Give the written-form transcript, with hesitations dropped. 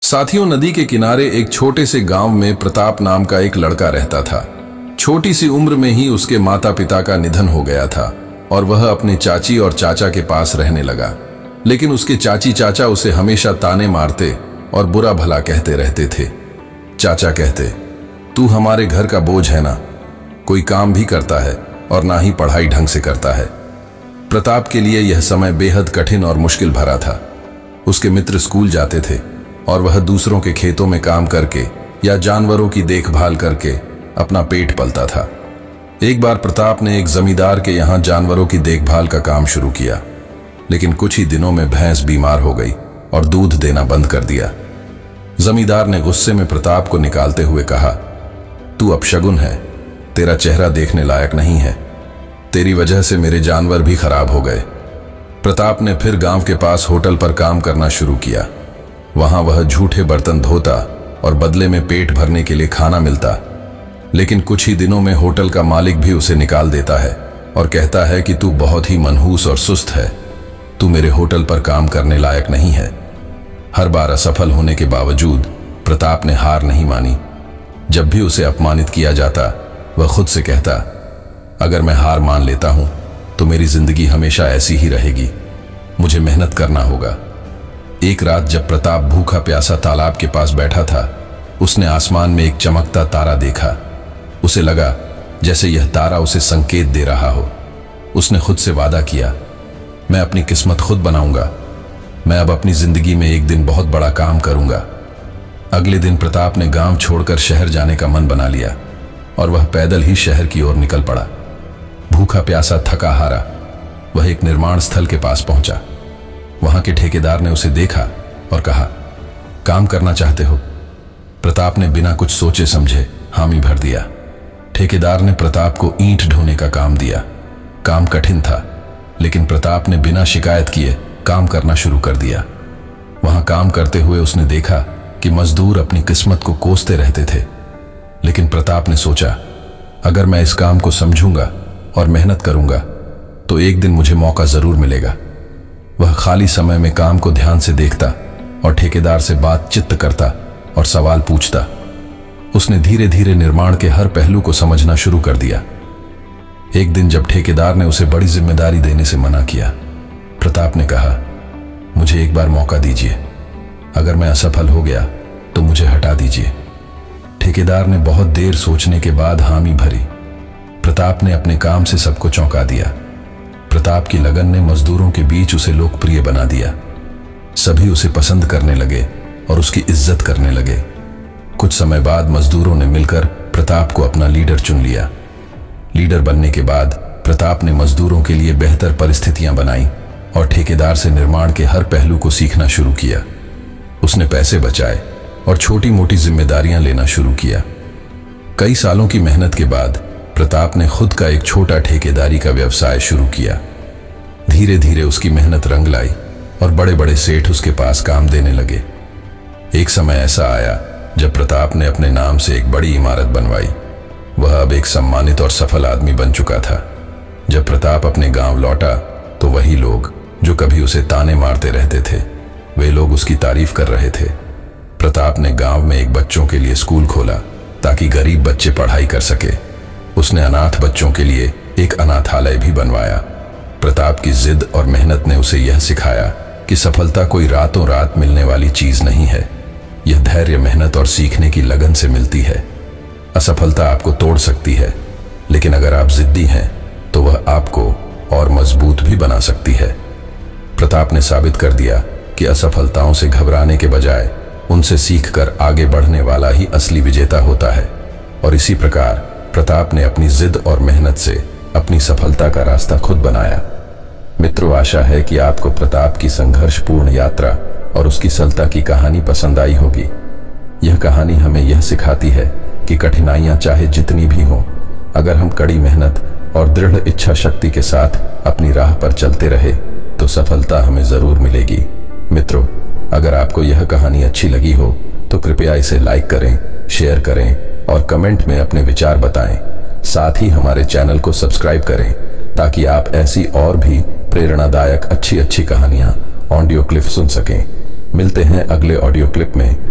साथियों, नदी के किनारे एक छोटे से गांव में प्रताप नाम का एक लड़का रहता था। छोटी सी उम्र में ही उसके माता पिता का निधन हो गया था और वह अपने चाची और चाचा के पास रहने लगा। लेकिन उसके चाची चाचा उसे हमेशा ताने मारते और बुरा भला कहते रहते थे। चाचा कहते, तू हमारे घर का बोझ है ना, कोई काम भी करता है और ना ही पढ़ाई ढंग से करता है। प्रताप के लिए यह समय बेहद कठिन और मुश्किल भरा था। उसके मित्र स्कूल जाते थे और वह दूसरों के खेतों में काम करके या जानवरों की देखभाल करके अपना पेट पलता था। एक बार प्रताप ने एक जमींदार के यहाँ जानवरों की देखभाल का काम शुरू किया, लेकिन कुछ ही दिनों में भैंस बीमार हो गई और दूध देना बंद कर दिया। जमींदार ने गुस्से में प्रताप को निकालते हुए कहा, तू अपशगुन है, तेरा चेहरा देखने लायक नहीं है, तेरी वजह से मेरे जानवर भी खराब हो गए। प्रताप ने फिर गांव के पास होटल पर काम करना शुरू किया। वहां वह झूठे बर्तन धोता और बदले में पेट भरने के लिए खाना मिलता। लेकिन कुछ ही दिनों में होटल का मालिक भी उसे निकाल देता है और कहता है कि तू बहुत ही मनहूस और सुस्त है, तू मेरे होटल पर काम करने लायक नहीं है। हर बार असफल होने के बावजूद प्रताप ने हार नहीं मानी। जब भी उसे अपमानित किया जाता, वह खुद से कहता, अगर मैं हार मान लेता हूं तो मेरी जिंदगी हमेशा ऐसी ही रहेगी, मुझे मेहनत करना होगा। एक रात जब प्रताप भूखा प्यासा तालाब के पास बैठा था, उसने आसमान में एक चमकता तारा देखा। उसे लगा जैसे यह तारा उसे संकेत दे रहा हो। उसने खुद से वादा किया, मैं अपनी किस्मत खुद बनाऊंगा, मैं अब अपनी जिंदगी में एक दिन बहुत बड़ा काम करूंगा। अगले दिन प्रताप ने गांव छोड़कर शहर जाने का मन बना लिया और वह पैदल ही शहर की ओर निकल पड़ा। भूखा प्यासा थका हारा वह एक निर्माण स्थल के पास पहुंचा। वहां के ठेकेदार ने उसे देखा और कहा, काम करना चाहते हो? प्रताप ने बिना कुछ सोचे समझे हामी भर दिया। ठेकेदार ने प्रताप को ईंट ढोने का काम दिया। काम कठिन था, लेकिन प्रताप ने बिना शिकायत किए काम करना शुरू कर दिया। वहां काम करते हुए उसने देखा कि मजदूर अपनी किस्मत को कोसते रहते थे। लेकिन प्रताप ने सोचा, अगर मैं इस काम को समझूंगा और मेहनत करूंगा तो एक दिन मुझे मौका जरूर मिलेगा। वह खाली समय में काम को ध्यान से देखता और ठेकेदार से बातचीत करता और सवाल पूछता। उसने धीरे धीरे निर्माण के हर पहलू को समझना शुरू कर दिया। एक दिन जब ठेकेदार ने उसे बड़ी जिम्मेदारी देने से मना किया, प्रताप ने कहा, मुझे एक बार मौका दीजिए, अगर मैं असफल हो गया तो मुझे हटा दीजिए। ठेकेदार ने बहुत देर सोचने के बाद हामी भरी। प्रताप ने अपने काम से सबको चौंका दिया। प्रताप की लगन ने मजदूरों के बीच उसे लोकप्रिय बना दिया। सभी उसे पसंद करने लगे और उसकी इज्जत करने लगे। कुछ समय बाद मजदूरों ने मिलकर प्रताप को अपना लीडर चुन लिया। लीडर बनने के बाद प्रताप ने मजदूरों के लिए बेहतर परिस्थितियां बनाई और ठेकेदार से निर्माण के हर पहलू को सीखना शुरू किया। उसने पैसे बचाए और छोटी मोटी जिम्मेदारियां लेना शुरू किया। कई सालों की मेहनत के बाद प्रताप ने खुद का एक छोटा ठेकेदारी का व्यवसाय शुरू किया। धीरे धीरे उसकी मेहनत रंग लाई और बड़े बड़े सेठ उसके पास काम देने लगे। एक समय ऐसा आया जब प्रताप ने अपने नाम से एक बड़ी इमारत बनवाई। वह अब एक सम्मानित और सफल आदमी बन चुका था। जब प्रताप अपने गांव लौटा तो वही लोग जो कभी उसे ताने मारते रहते थे, वे लोग उसकी तारीफ कर रहे थे। प्रताप ने गांव में एक बच्चों के लिए स्कूल खोला ताकि गरीब बच्चे पढ़ाई कर सके। उसने अनाथ बच्चों के लिए एक अनाथालय भी बनवाया। प्रताप की जिद और मेहनत ने उसे यह सिखाया कि सफलता कोई रातों रात मिलने वाली चीज नहीं है, यह धैर्य, मेहनत और सीखने की लगन से मिलती है। असफलता आपको तोड़ सकती है, लेकिन अगर आप जिद्दी हैं तो वह आपको और मजबूत भी बना सकती है। प्रताप ने साबित कर दिया कि असफलताओं से घबराने के बजाय उनसे सीखकर आगे बढ़ने वाला ही असली विजेता होता है। और इसी प्रकार प्रताप ने अपनी जिद और मेहनत से अपनी सफलता का रास्ता खुद बनाया। मित्रों, आशा है कि आपको प्रताप की संघर्षपूर्ण यात्रा और उसकी सफलता की कहानी पसंद आई होगी। यह कहानी हमें यह सिखाती है कि कठिनाइयां चाहे जितनी भी हों, अगर हम कड़ी मेहनत और दृढ़ इच्छा शक्ति के साथ अपनी राह पर चलते रहे तो सफलता हमें जरूर मिलेगी। मित्रों, अगर आपको यह कहानी अच्छी लगी हो तो कृपया इसे लाइक करें, शेयर करें और कमेंट में अपने विचार बताएं। साथ ही हमारे चैनल को सब्सक्राइब करें ताकि आप ऐसी और भी प्रेरणादायक अच्छी कहानियां ऑडियो क्लिप सुन सकें। मिलते हैं अगले ऑडियो क्लिप में।